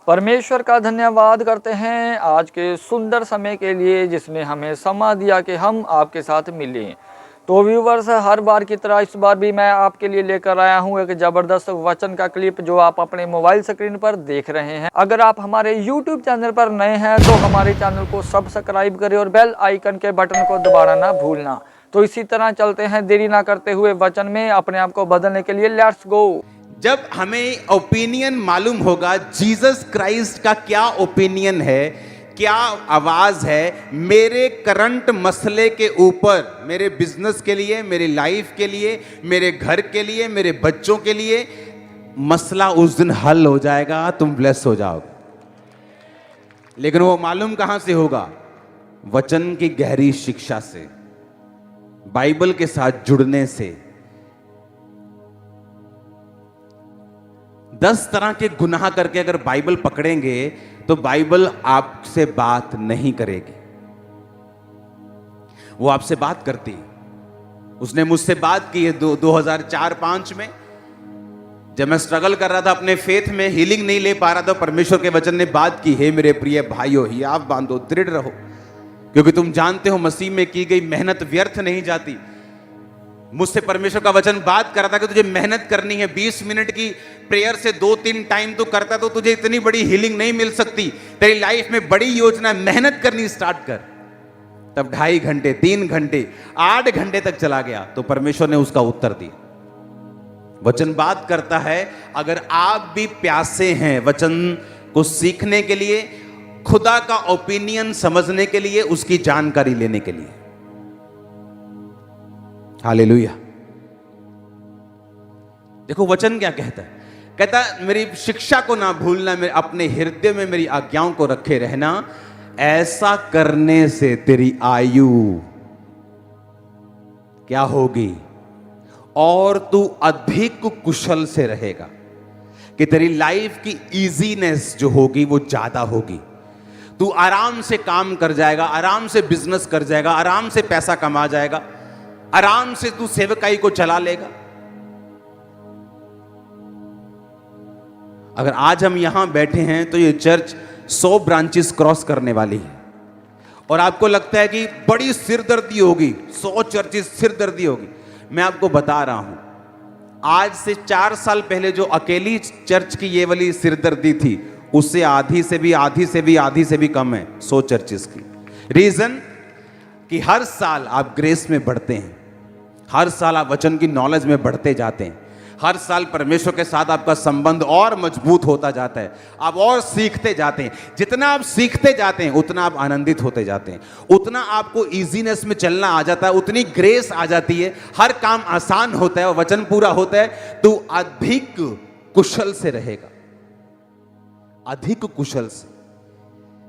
परमेश्वर का धन्यवाद करते हैं आज के सुंदर समय के लिए जिसने हमें समय दिया कि हम आपके साथ मिलें। तो व्यूवर्स, हर बार की तरह इस बार भी मैं आपके लिए लेकर आया हूं एक ज़बरदस्त वचन का क्लिप जो आप अपने मोबाइल स्क्रीन पर देख रहे हैं। अगर आप हमारे YouTube चैनल पर नए हैं तो हमारे चैनल को सब्सक्राइब करें और बेल आइकन के बटन को दबाना ना भूलना। तो इसी तरह चलते हैं देरी ना करते हुए वचन में अपने आप को बदलने के लिए। Let's go. जब हमें ओपिनियन मालूम होगा जीसस क्राइस्ट का क्या ओपिनियन है, क्या आवाज है मेरे करंट मसले के ऊपर, मेरे बिजनेस के लिए, मेरी लाइफ के लिए, मेरे घर के लिए, मेरे बच्चों के लिए, मसला उस दिन हल हो जाएगा, तुम ब्लेस हो जाओगे। लेकिन वो मालूम कहां से होगा? वचन की गहरी शिक्षा से, बाइबल के साथ जुड़ने से। 10 तरह के गुनाह करके अगर बाइबल पकड़ेंगे तो बाइबल आपसे बात नहीं करेगी, वो आपसे बात करती। उसने मुझसे बात की है 2004-5 में, जब मैं स्ट्रगल कर रहा था अपने फेथ में, हीलिंग नहीं ले पा रहा था। परमेश्वर के वचन ने बात की, हे मेरे प्रिय भाइयों, हियाव बांधो, दृढ़ रहो, क्योंकि तुम जानते हो मसीह में की गई मेहनत व्यर्थ नहीं जाती। मुझसे परमेश्वर का वचन बात कर रहा था कि तुझे मेहनत करनी है। 20 मिनट की प्रेयर से 2-3 टाइम तो करता तो तुझे इतनी बड़ी हीलिंग नहीं मिल सकती। तेरी लाइफ में बड़ी योजना, मेहनत करनी स्टार्ट कर। तब 2.5 घंटे, 3 घंटे, 8 घंटे तक चला गया तो परमेश्वर ने उसका उत्तर दिया। वचन बात करता है। अगर आप भी प्यासे हैं वचन को सीखने के लिए, खुदा का ओपिनियन समझने के लिए, उसकी जानकारी लेने के लिए। हालेलुया। देखो वचन क्या कहता है, कहता मेरी शिक्षा को ना भूलना, मेरे अपने हृदय में मेरी आज्ञाओं को रखे रहना, ऐसा करने से तेरी आयु क्या होगी और तू अधिक कुशल से रहेगा। कि तेरी लाइफ की इजीनेस जो होगी वो ज्यादा होगी। तू आराम से काम कर जाएगा, आराम से बिजनेस कर जाएगा, आराम से पैसा कमा जाएगा, आराम से तू सेवकाई को चला लेगा। अगर आज हम यहां बैठे हैं तो ये चर्च 100 ब्रांचेस क्रॉस करने वाली है, और आपको लगता है कि बड़ी सिरदर्दी होगी, 100 चर्चेस सिरदर्दी होगी। मैं आपको बता रहा हूं, आज से 4 साल पहले जो अकेली चर्च की ये वाली सिरदर्दी थी, उससे आधी से भी कम है 100 चर्चेस की। रीजन कि हर साल आप ग्रेस में बढ़ते हैं, हर साल आप वचन की नॉलेज में बढ़ते जाते हैं, हर साल परमेश्वर के साथ आपका संबंध और मजबूत होता जाता है, आप और सीखते जाते हैं। जितना आप सीखते जाते हैं उतना आप आनंदित होते जाते हैं, उतना आपको इजीनेस में चलना आ जाता है, उतनी ग्रेस आ जाती है, हर काम आसान होता है और वचन पूरा होता है। तो अधिक कुशल से रहेगा, अधिक कुशल से,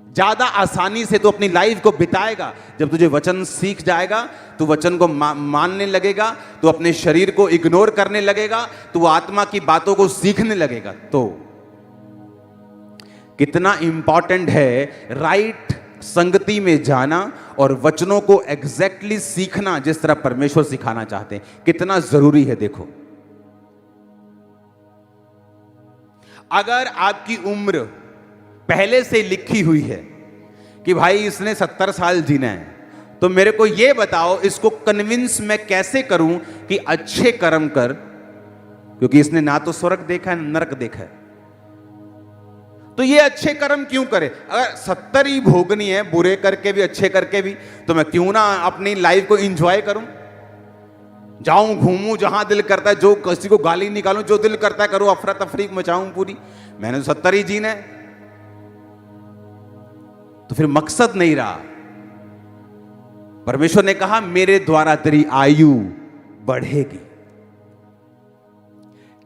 ज्यादा आसानी से तो अपनी लाइफ को बिताएगा। जब तुझे वचन सीख जाएगा तो वचन को मानने लगेगा, तो अपने शरीर को इग्नोर करने लगेगा, तो आत्मा की बातों को सीखने लगेगा। तो कितना इंपॉर्टेंट है राइट संगति में जाना और वचनों को एग्जैक्टली सीखना जिस तरह परमेश्वर सिखाना चाहते हैं, कितना जरूरी है। देखो, अगर आपकी उम्र पहले से लिखी हुई है कि भाई इसने 70 साल जीना है, तो मेरे को यह बताओ इसको कन्विंस मैं कैसे करूं कि अच्छे कर्म कर, क्योंकि इसने ना तो स्वर्ग देखा है ना नरक देखा है, तो ये अच्छे कर्म क्यों करे? अगर 70 ही भोगनी है, बुरे करके भी अच्छे करके भी, तो मैं क्यों ना अपनी लाइफ को एंजॉय करूं, जाऊं घूमूं जहां दिल करता है, जो किसी को गाली निकालूं, जो दिल करता है करूं, अफरा तफरी मचाऊं पूरी। मैंने तो 70 ही जीना है, तो फिर मकसद नहीं रहा। परमेश्वर ने कहा मेरे द्वारा तेरी आयु बढ़ेगी।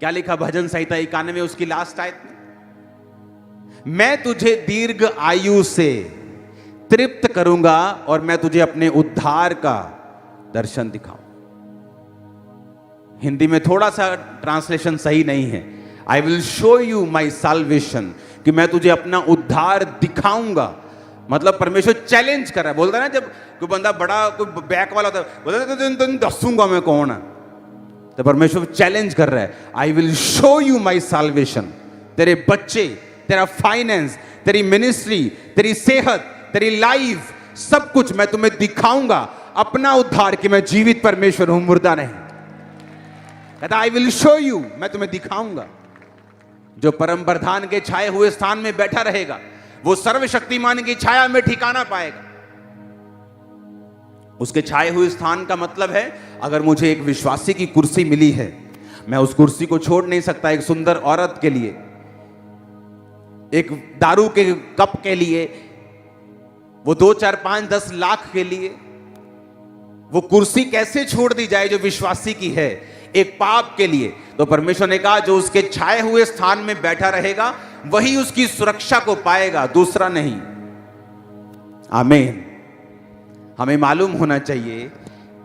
क्या लिखा भजन संहिता 91 उसकी लास्ट आयत में? मैं तुझे दीर्घ आयु से तृप्त करूंगा और मैं तुझे अपने उद्धार का दर्शन दिखाऊं। हिंदी में थोड़ा सा ट्रांसलेशन सही नहीं है। I will show you my salvation, कि मैं तुझे अपना उद्धार दिखाऊंगा। मतलब परमेश्वर चैलेंज कर रहा है। बोलता है ना, जब कोई बंदा बड़ा कोई बैक वाला होता है, बोलता है तो दसूंगा मैं कौन है, तो परमेश्वर चैलेंज कर रहा है, I will show you my salvation. तेरे बच्चे तेरा फाइनेंस, तेरी मिनिस्ट्री, तेरी सेहत, तेरी लाइफ, सब कुछ मैं तुम्हें दिखाऊंगा अपना उद्धार कि मैं जीवित परमेश्वर हूं, मुर्दा नहीं। कहता आई विल शो यू, मैं तुम्हें दिखाऊंगा। जो परम प्रधान के छाए हुए स्थान में बैठा रहेगा वो सर्वशक्तिमान की छाया में ठिकाना पाएगा। उसके छाए हुए स्थान का मतलब है, अगर मुझे एक विश्वासी की कुर्सी मिली है, मैं उस कुर्सी को छोड़ नहीं सकता एक सुंदर औरत के लिए, एक दारू के कप के लिए, वो 2, 4, 5, 10 लाख के लिए। वो कुर्सी कैसे छोड़ दी जाए जो विश्वासी की है, एक पाप के लिए। तो परमेश्वर ने कहा जो उसके छाए हुए स्थान में बैठा रहेगा वही उसकी सुरक्षा को पाएगा, दूसरा नहीं। आमीन। हमें मालूम होना चाहिए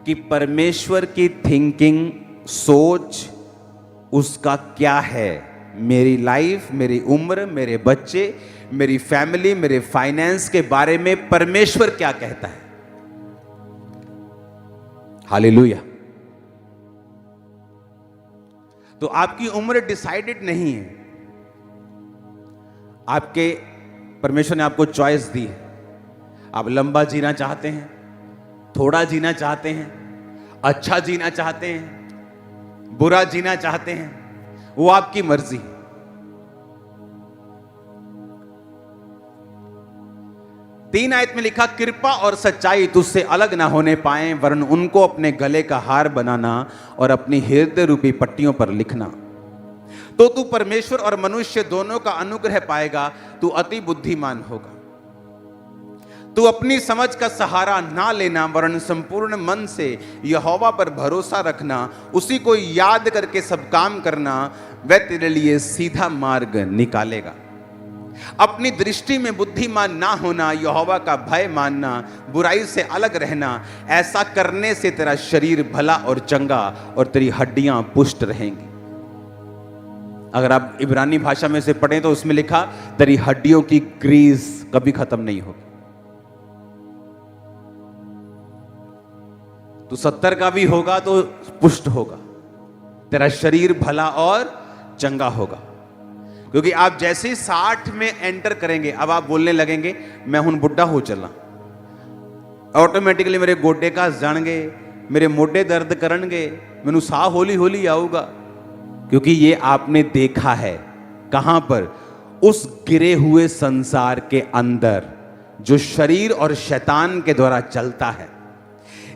कि परमेश्वर की थिंकिंग, सोच उसका क्या है। मेरी लाइफ, मेरी उम्र, मेरे बच्चे, मेरी फैमिली, मेरे फाइनेंस के बारे में परमेश्वर क्या कहता है। हालेलुया। तो आपकी उम्र डिसाइडेड नहीं है, आपके परमेश्वर ने आपको चॉइस दी है। आप लंबा जीना चाहते हैं, थोड़ा जीना चाहते हैं, अच्छा जीना चाहते हैं, बुरा जीना चाहते हैं, वो आपकी मर्जी। 3 आयत में लिखा, कृपा और सच्चाई तुझसे अलग ना होने पाए, वरन उनको अपने गले का हार बनाना और अपनी हृदय रूपी पट्टियों पर लिखना। तो तू परमेश्वर और मनुष्य दोनों का अनुग्रह पाएगा, तू अति बुद्धिमान होगा। तू अपनी समझ का सहारा ना लेना, वरन संपूर्ण मन से यहोवा पर भरोसा रखना, उसी को याद करके सब काम करना, वह तेरे लिए सीधा मार्ग निकालेगा। अपनी दृष्टि में बुद्धिमान ना होना, यहोवा का भय मानना, बुराई से अलग रहना, ऐसा करने से तेरा शरीर भला और चंगा और तेरी हड्डियां पुष्ट रहेंगी। अगर आप इब्रानी भाषा में से पढ़ें तो उसमें लिखा, तेरी हड्डियों की ग्रीस कभी खत्म नहीं होगी। तो 70 का भी होगा तो पुष्ट होगा, तेरा शरीर भला और चंगा होगा। क्योंकि आप जैसे ही 60 में एंटर करेंगे, अब आप बोलने लगेंगे मैं हूं बुढ़ा हो चला, ऑटोमेटिकली मेरे गोडे का जाएंगे, मेरे मोढे दर्द करनगे, मैनू साह होली होली आऊगा। क्योंकि ये आपने देखा है कहां पर, उस गिरे हुए संसार के अंदर जो शरीर और शैतान के द्वारा चलता है।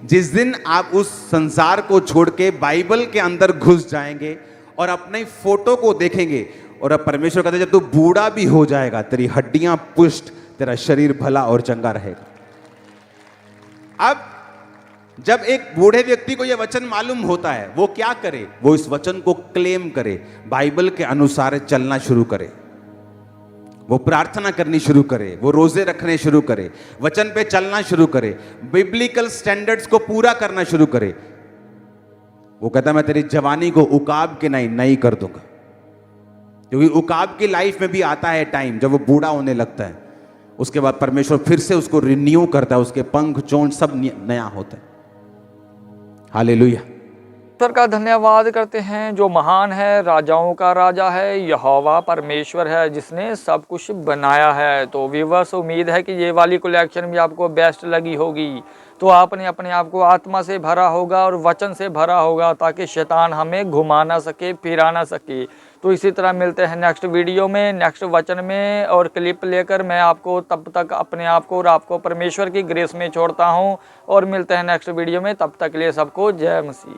जिस दिन आप उस संसार को छोड़ के बाइबल के अंदर घुस जाएंगे और अपने फोटो को देखेंगे, और अब परमेश्वर कहते हैं जब तू बूढ़ा भी हो जाएगा तेरी हड्डियां पुष्ट, तेरा शरीर भला और चंगा रहेगा। अब जब एक बूढ़े व्यक्ति को यह वचन मालूम होता है, वो क्या करे, वो इस वचन को क्लेम करे, बाइबल के अनुसार चलना शुरू करे, वो प्रार्थना करनी शुरू करे, वो रोजे रखने शुरू करे, वचन पे चलना शुरू करे, बिब्लिकल स्टैंडर्ड्स को पूरा करना शुरू करे। वो कहता मैं तेरी जवानी को उकाब के नई कर दूंगा। क्योंकि उकाब की लाइफ में भी आता है टाइम जब वो बूढ़ा होने लगता है, उसके बाद परमेश्वर फिर से उसको रिन्यू करता है, उसके पंख चोंच सब नया होता है। हालेलुया। ईश्वर का धन्यवाद करते हैं जो महान है, राजाओं का राजा है, यहोवा परमेश्वर है जिसने सब कुछ बनाया है। तो व्यूअर्स, उम्मीद है कि ये वाली कलेक्शन भी आपको बेस्ट लगी होगी। तो आपने अपने आप को आत्मा से भरा होगा और वचन से भरा होगा, ताकि शैतान हमें घुमा ना सके, फिरा ना सके। तो इसी तरह मिलते हैं नेक्स्ट वीडियो में, नेक्स्ट वचन में और क्लिप लेकर। मैं आपको तब तक अपने आप को और आपको परमेश्वर की ग्रेस में छोड़ता हूँ और मिलते हैं नेक्स्ट वीडियो में। तब तक के लिए सबको जय मसीह।